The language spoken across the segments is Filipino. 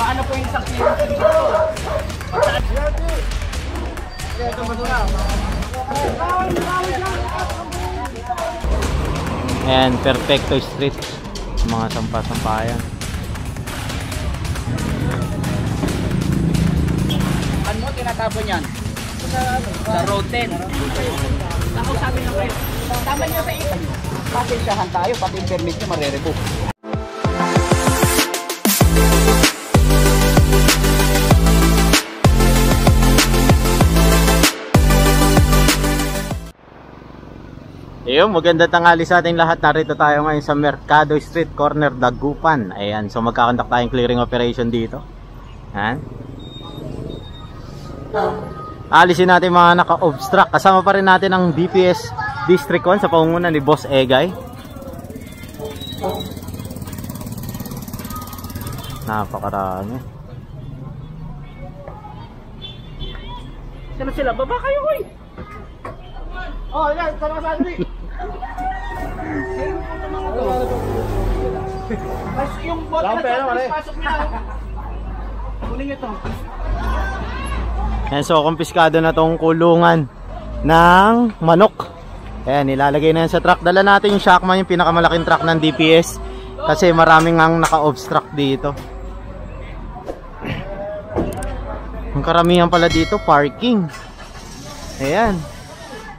Gumaano po yung isang kilo dito. Ayan, Perfecto Street. Mga sampa-sampayan. Ano mo tinatapon yan? Sa road 10. Ako sabi na kayo, tama niyo sa ito. Pasensyahan tayo, pati yung permit nyo marere-book. Ayun, maganda tanghali sa ating lahat. Narito tayo ngayon sa Mercado Street, corner Dagupan. Ayan, so magkakandak tayong clearing operation dito. Ayan. Alisin natin mga naka-obstruct. Kasama pa rin natin ang DPS District 1 sa pangunguna ni Boss Egay. Napakarami. Sila, baba kayo, hoy! Oh, yan, sama sa atin. Mas yung bot na pasok niya. Kunin nyo ito. Ayan, so kumpiskado na tong kulungan ng manok. Ayan, nilalagay na yan sa truck. Dala natin yung Shockman, yung pinakamalaking truck ng DPS. Kasi maraming ang naka-obstruct dito. Ang karamihan pala dito, parking. Ayan.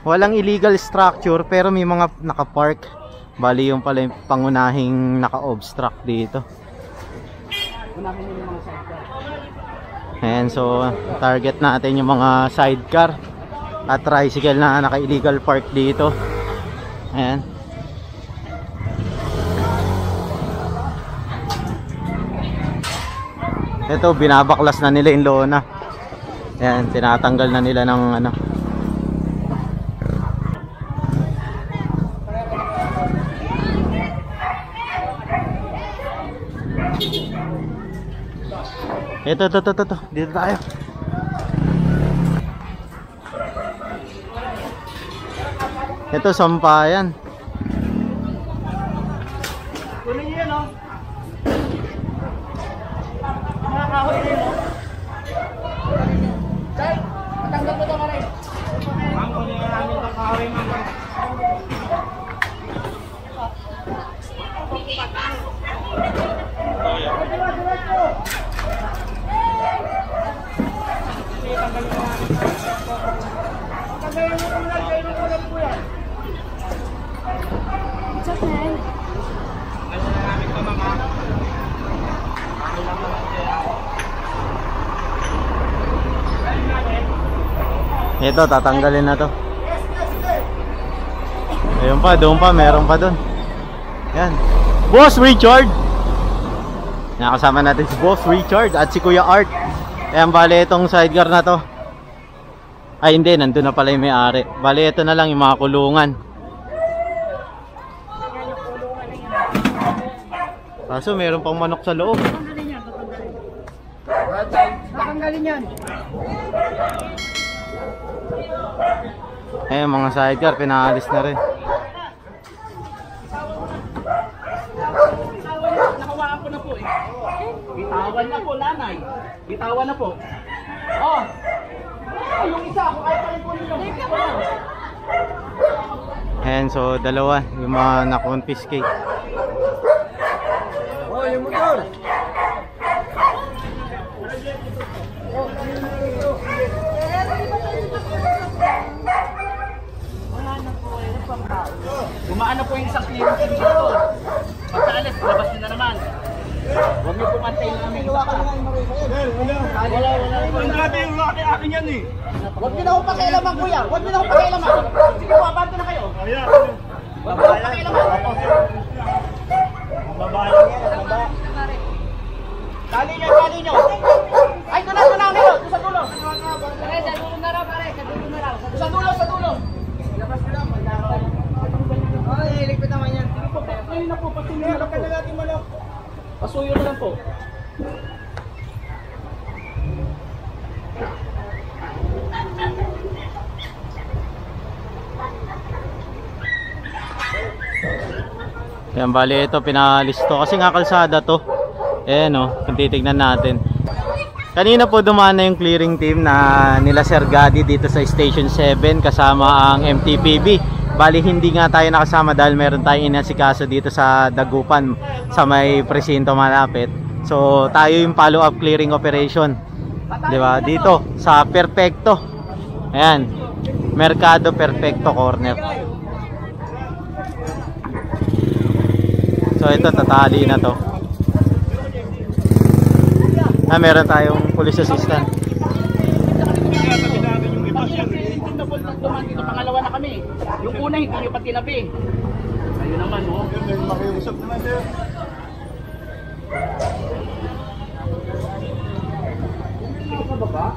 Walang illegal structure pero may mga naka-park. Bali yung pala yung pangunahing naka-obstruct dito. Ayan, so target natin yung mga sidecar at tricycle na naka-illegal park dito. Ayan. Ito, binabaklas na nila yung lona. Ayan, tinatanggal na nila ng ano. Ito. Dito tayo. Ito, sampayan. Kunin nyo yan, oh. Mga kahoy rin, oh. Chay, matanggal mo ito ka rin. Ma'am, kunin nga namin itong kahoy, ma'am. Ito, tatanggalin na to. Ayun pa, doon pa, meron pa doon. Yan. Boss Richard! Nakasama natin si Boss Richard at si Kuya Art. Ayan, bali itong sidecar na to. Ay hindi, nandun na pala yung may-ari. Bali ito na lang yung mga kulungan. Kaso meron pang manok sa loob. Tatanggalin yan. Eh, mga sidecar, pinaalis na rin. Nakawaan ko na po eh. Bitawan na po, nanay. Bitawan na po. Oh! Ay, yung isa, kung ayaw pa rin po ninyo. Ayan, so dalawa, yung mga na-confiscate. Oh, yung motor! Gumaan na po yung isang kilo dito. Pagkaalis, labas nyo na naman. Huwag nyo pumantayin namin. Wala. Ang grabe yung laki akin yan eh. Huwag nyo na akong pakialaman, kuya. Huwag nyo na akong pakialaman. Sige po, abanto na kayo. Huwag nyo na akong pakialaman. Babalang yan, baba. Tali nyo. Ay, doon na kayo. Doon sa dulo. Pare, sa dulo na raw, pare. Sa dulo. Labas nyo lang. Ay, iligpit naman yan. Ayun na po, pasuyo na po. Natin manok. Pasuyo na lang po. Yan, bali ito pinalisto kasi nga kalsada to. Ayan o, kung titignan natin Kanina po dumaan na yung clearing team na nila Sir Gadi dito sa Station 7 kasama ang MTPB. Bali hindi nga tayo nakasama dahil meron tayong inasikaso dito sa Dagupan sa may presinto malapit. So tayo yung follow up clearing operation, di ba? Dito sa Perfecto. Ayan, Mercado Perfecto Corner. So ito, tatali na to. Meron tayong police assistant. Pangalawa na kami. Yung una hindi nyo pa tinabi. Ayun naman, oh. Makiusap naman sir. Dito ka baba?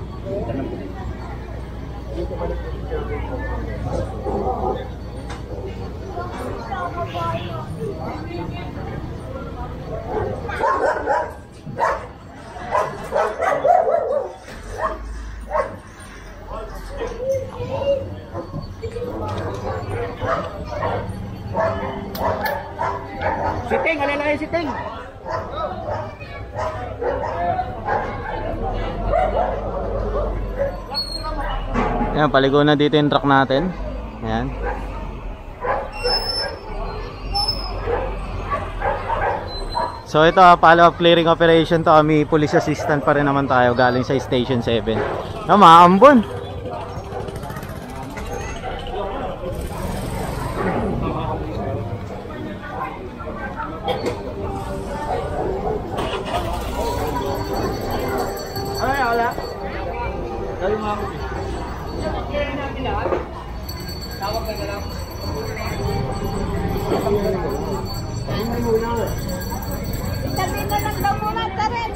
Siting, alalay siting. Ayan, paligo na dito yung truck natin. Ayan. So ito, follow up clearing operation to. Kami police assistant pa rin naman tayo galing sa Station 7. Maambon. Ay, wala. Dali mo ako. Tawag ka na lang. Sabihin na lang daw muna, Taren.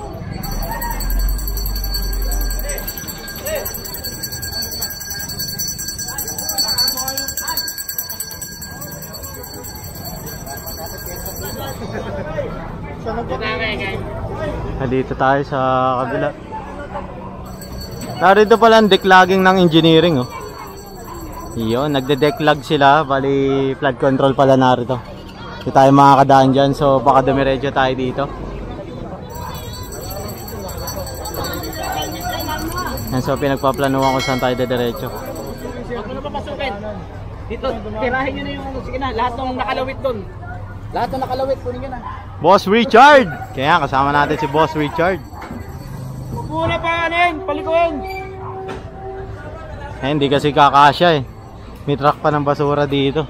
Dito tayo sa kabila. Narito pala ang declogging ng engineering, oh. Iyon, nagde-declog sila. Bali, flood control pala narito. Hindi tayo makakadaan dyan, so baka dumiretso tayo dito. Yan, so pinagpaplanuhan ko saan tayo diretso. Huwag mo na papasukin. Dito, tirahin nyo na yung sige na, lahat ng nakalawit doon. Lahat ng nakalawit, kunin nyo na. Boss Richard! Kaya kasama natin si Boss Richard. Muna pa anin, palikuin. Hindi kasi kakasya eh. May truck pa ng basura dito.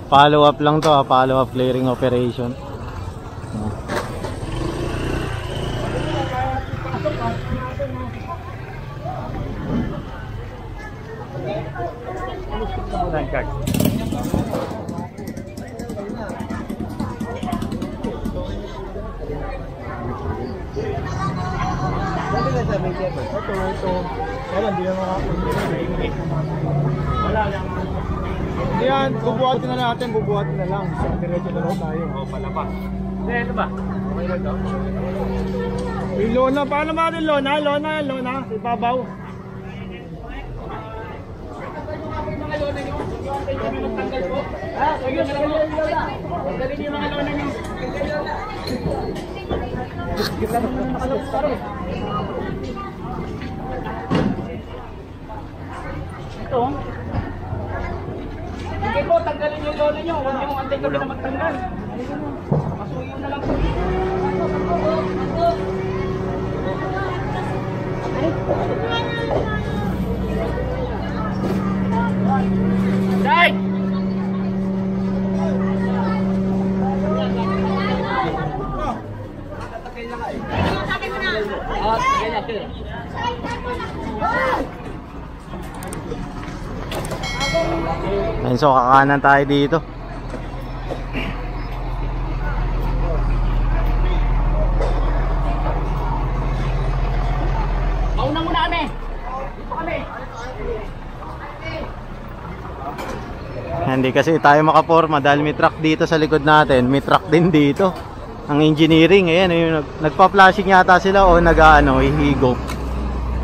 Follow up lang to, follow up clearing operation. Yan, bubuhatin na natin, bubuhatin na lang. So, diretso na lang tayo. O, palapa. Ito ba? Okay na ito? Yung lona, paano natin lona? Lona, ibabaw. Sige, tanggalin yung mga lona nyo. Ito. Sige po, tanggalin yung lona nyo. Huwag nyo antay kami na magtanggal. Masuyo na lang. Day! Ayun, so kakanan tayo dito. Mauna muna kami. Dito kami. Hindi kasi tayo makaporma dahil may truck dito sa likod natin. May truck din dito. Ang engineering, ayan, nagpa-flashing yata sila o nag-ano, ihigop.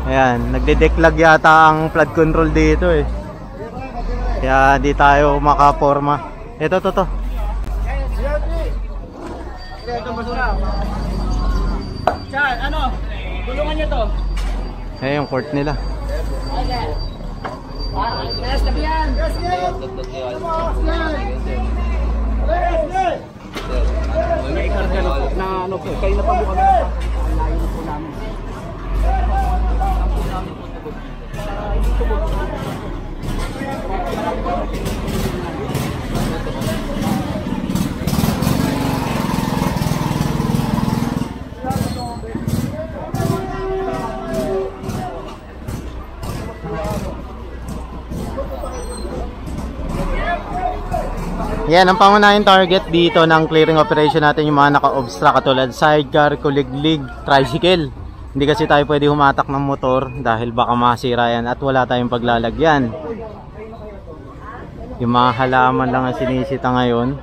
Ayan, nagde-declag yata ang flood control dito eh. Kaya di tayo makaporma. Ito, to. Ito basura. Chan, ano? Tulungan niyo to. Ayan yung court nila. Yes, tabi yan. May karga na ano po. Kayo na pa po kami. Ang layo na po namin. Yan, ang pangunahing target dito ng clearing operation natin yung mga naka-obstruct katulad sidecar, kuliglig, tricycle. Hindi kasi tayo pwede humatak ng motor dahil baka masira yan at wala tayong paglalagyan. Yung mga halaman lang ang sinisita ngayon.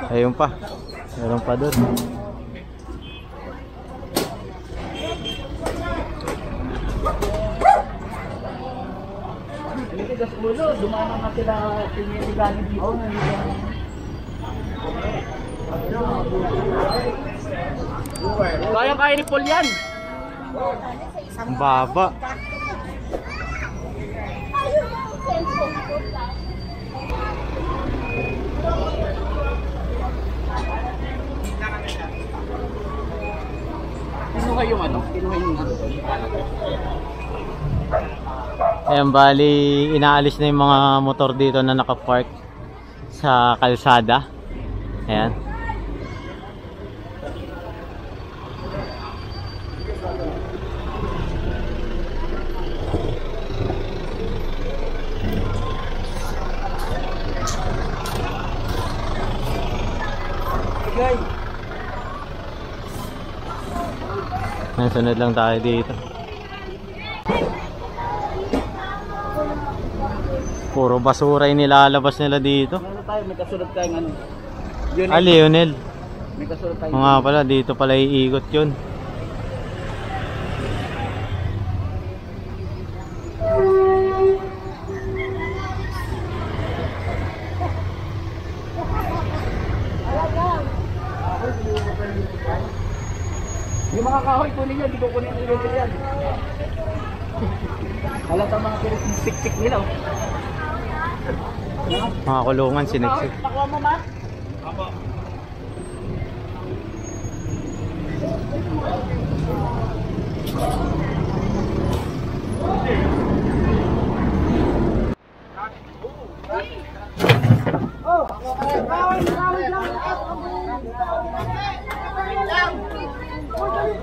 Ayun pa. Meron pa doon. Dumanang na sila tinitiganin dito. Kaya ni Paul yan. Ang baba. Kinuha yung ano? Kinuha yung ano? Ayan, bali inaalis na yung mga motor dito na nakapark sa kalsada. Ayan. Sunod lang tayo dito. Puro basura yung nilalabas nila dito. Meron tayo, may kasunod tayong ano. Ah, Lionel. May kasunod tayong Mga pala, dito pala iikot yun. yung mga kahoy kunin nyo, di ko kunin ang ilog yan. Halata mga siksik nila. Mga kulungan, siniksik. Pakuha mo ma? Apo.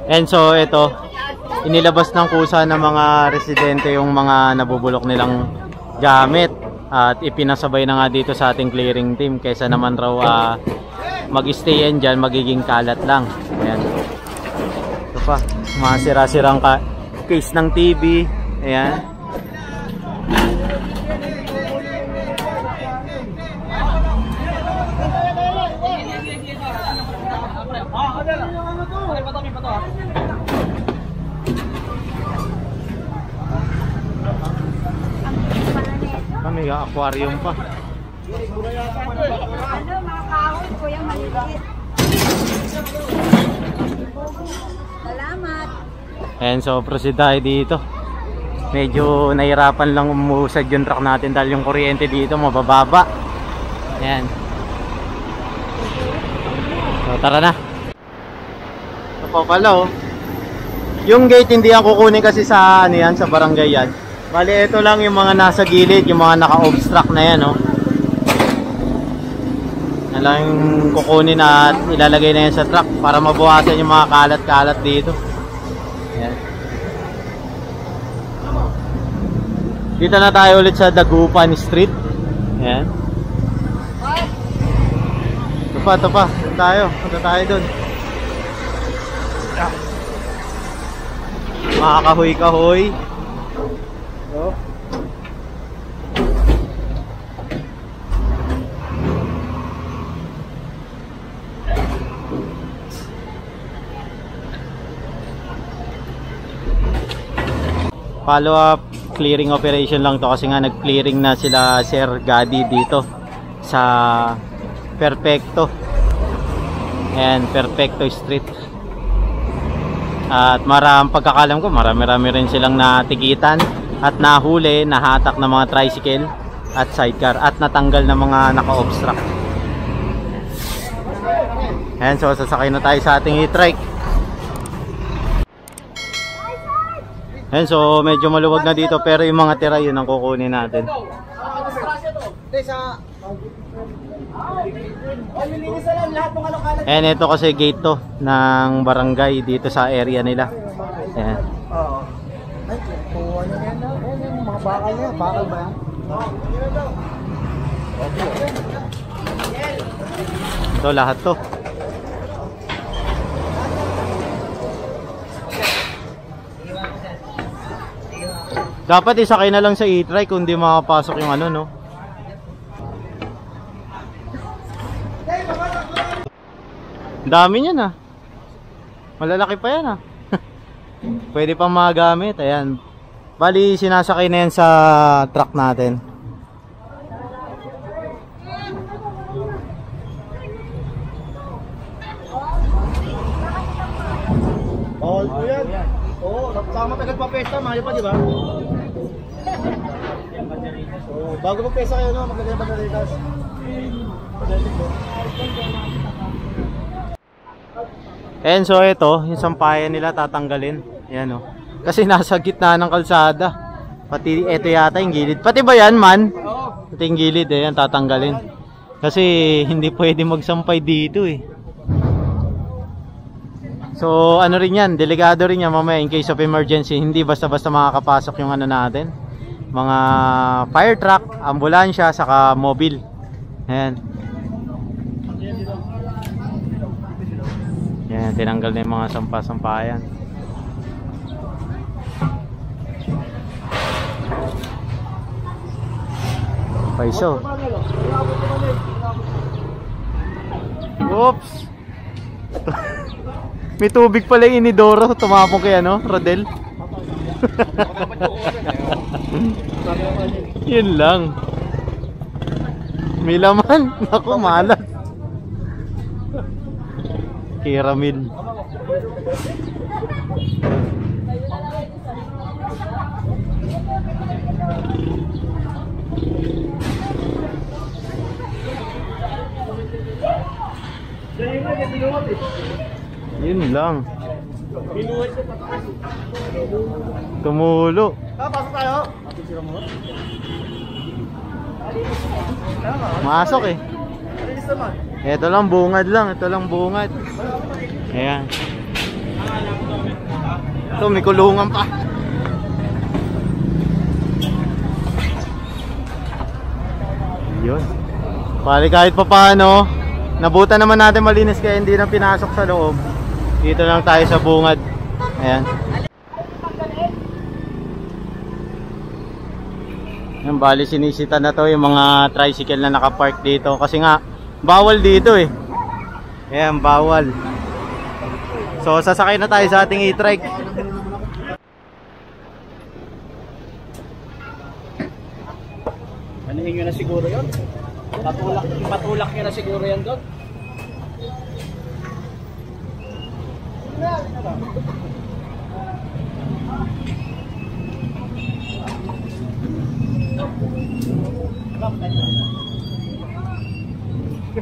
And so ito, inilabas ng kusa ng mga residente yung mga nabubulok nilang gamit at ipinasabay na nga dito sa ating clearing team kaysa naman raw mag-stayan dyan, magiging kalat lang. Ayan. Ito pa, mga sira-sirang case ng TV. Ayan. May aquarium pa. Ano, mga kahoy ko yung maliit. Salamat. Ayan, so proceed tayo dito. Medyo nahirapan lang umusad yung truck natin dahil yung kuryente dito mabababa. Ayan. So tara na. Ito pa pala oh. Yung gate hindi yan kukunin kasi sa ano yan, sa barangay yan. Bali, ito lang yung mga nasa gilid, yung mga naka-obstruct na yan, oh. Yan lang yung kukunin at ilalagay na yan sa truck para mabuhasan yung mga kalat-kalat dito. Yan. Dito na tayo ulit sa Dagupan Street. Yan. Ito pa. Punta tayo dun. Mga kahoy-kahoy. Oh. follow up clearing operation lang to kasi nga nag-clearing na sila Sir Gadi dito sa Perfecto. Ayan, Perfecto Street. At pagkakalam ko marami rin silang natikitan at nahuli, nahatak ng mga tricycle at sidecar at natanggal ng mga naka-obstruct. Ayan, so sasakay na tayo sa ating e-trike. Ayan, so medyo maluwag na dito pero yung mga tira yun ang kukunin natin. Ayan, ito kasi gate to ng barangay dito sa area nila. Ayan. Ay, kuha niya yan. Yung mga bakal niya. Bakal ba yan? Ito lahat to. Dapat isakay na lang sa e-trike kung di makapasok yung ano, no? Dami niyan ah. Malalaki pa yan ah. Pwede pang magamit. Ayan. Bali sinasakay na yan sa truck natin. All po yan. Oo, sama tagal pa pesta, mayo pa, di ba? So, bago magpesa kayo, no? Maglagay ng bagalitas. And so ito, yung sampayan nila tatanggalin. Ayan o. Kasi nasa gitna ng kalsada. Pati ito yata yung gilid. Pati ba yan, man? Pati yung gilid, ayan, tatanggalin. Kasi hindi pwede magsampay dito eh. So ano rin yan, delikado rin yan mamaya in case of emergency. Hindi basta-basta makakapasok yung ano natin. Mga fire truck, ambulansya, saka mobile. Ayan. Yan, tinanggal na yung mga sampa-sampayan. Paiso. Oops. May tubig pala yung inidoro. Tumapong kay ano, Rodel. Yun lang. May laman. Naku, malat. Kiramil. Yun lang. Tumulo. Pasok tayo. Masok eh. Ito lang bungad lang. Ito lang bungad. Ayan. Ito may kulungan pa. Yun. Bali kahit pa paano, nabutan naman natin malinis kaya hindi na pinasok sa loob. Dito lang tayo sa bungad. Ayan. Yan, bali sinisita na to yung mga tricycle na nakapark dito. Kasi nga, bawal dito eh. Ayan, bawal. So, sasakay na tayo sa ating e-trike. Anihin nyo na siguro yun. Patulak nyo na siguro yan doon.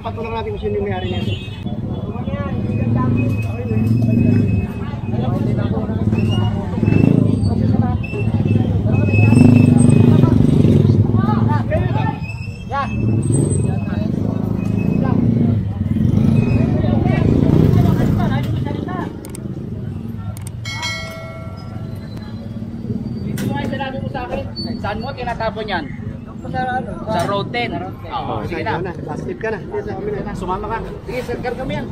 Patulak natin kung sino yung may-ari nito. Saan mo tinatapon yan? Sa road 10. Oo, sige na. Last ka na. Sumama ka. Sige, sir, gargam yan.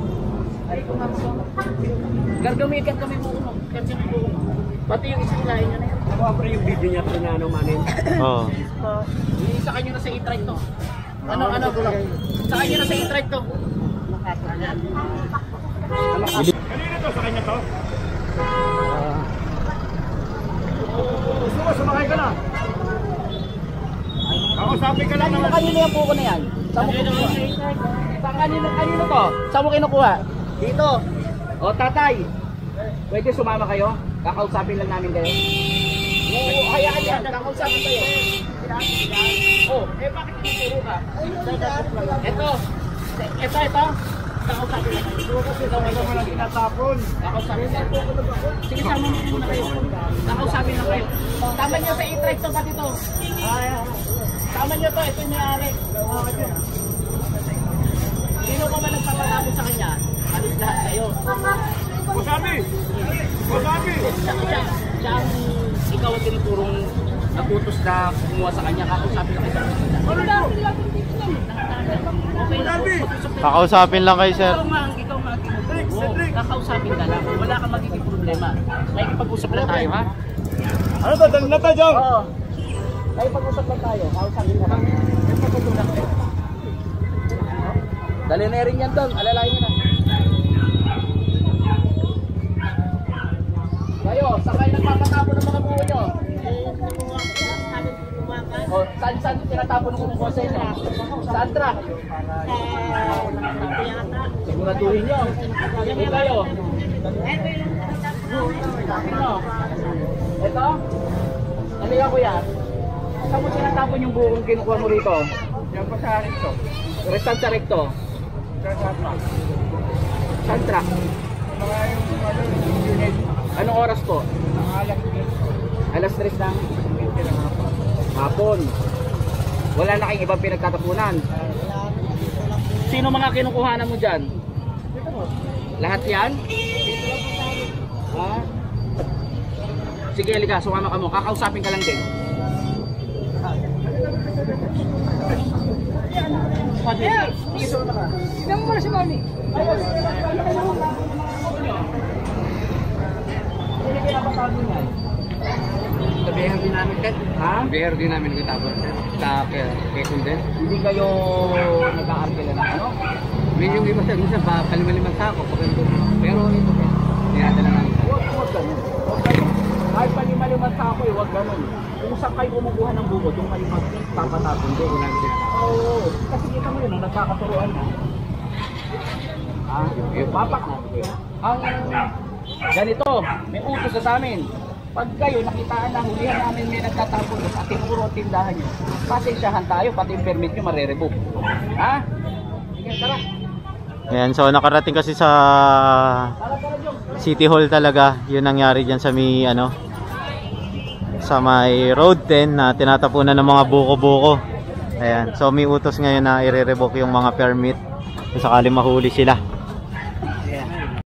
Gargam kami mo uno. Pati yung isang lahin niya na yan. Ako yung video niya pa na ano manin. Oo. Isa kanyo na sa e-trike to. Ano? Sa kanyo na sa e-trike to. Kanina to, sa kanya to? Gusto mo sumakay ka na. Kakusapin ka lang naman. Kanino yung buko na yan? Saan mo kinukuha? Kanino to? Saan mo kinukuha? Dito. O tatay, pwede sumama kayo? Kakausapin lang namin kayo. Oo, hayaan yan. Kakausapin kayo. Oh, bakit tinuturo ka? Ito. Kakausapin lang kayo. Kasi daw ano mo lang tinatapon. Kakausapin lang. Sige, sama mo muna kayo. Kakausapin lang kayo. Tama nyo sa e-trike to pati to. Tama nyo to, ito yung may-ari. Sino pa ba nagpapalapit sa kanya? Alis lahat kayo. Wasabi! Wasabi! Siya ang ikaw ang tinuturong nagutos na kumuha sa kanya. Kakausapin lang kayo. Kakausapin lang kayo, sir. Ikaw nga tinuturo. Kakausapin ka lang. Wala kang magiging problema. May ipag-usap lang tayo, ha? Ano ba? Dali na tayo dyan! Oo. May pag-usap lang tayo. Kakausapin ka lang. Dali na rin yan doon. Alalahin nyo na. Kayo, saan kayo nagpapatapon ng mga buho nyo? O, saan tinatapon ng kumukuha sa inyo? Saan tra? Siguraduhin nyo. Hindi kayo. Ito? Ano yan kuya? Saan mo tinatapon yung buhong kinukuha mo rito? Yan pa sa recto. Restant sa recto. Saan tra? Anong oras po? Alas 3 ng hapon. Wala na kayong ibang pinagtatapunan. Sino mga kinukuhanan mo dyan? Lahat yan? Ha? Sige, halika, sumama ka mo. Kakausapin ka lang din. Sige, sumama ka. Sino mo si Mami? Hindi pinapatawag mo yan. Sabihan din namin, Ted. Ha? Sabihan din namin kitapon. Sa Quezon din. Hindi kayo nag-aarkila na ano? May yung iba sa minsan, palima-limang sako. Pero ito, dinadala namin. Huwag ganun. Kahit palima-limang sako eh, huwag ganun. Kung saan kayo kumukuha ng buko, doon kayo magpapatapon din. Oo. Kasi kita mo yun, nagkakaturuan na. Papak na. Ang ganito, may utos na sa amin. Pag kayo nakitaan na hulihan namin may nagtatapon at tinuro at tindahan nyo, pasensyahan tayo, pati yung permit nyo marere-book. Ha? Sige, tara. Ayan, so nakarating kasi sa City Hall talaga. Yun nangyari dyan sa may ano, sa may Road 10 na tinatapunan ng mga buko-buko. Ayan, so may utos ngayon na i-revoke yung mga permit kung sakali mahuli sila.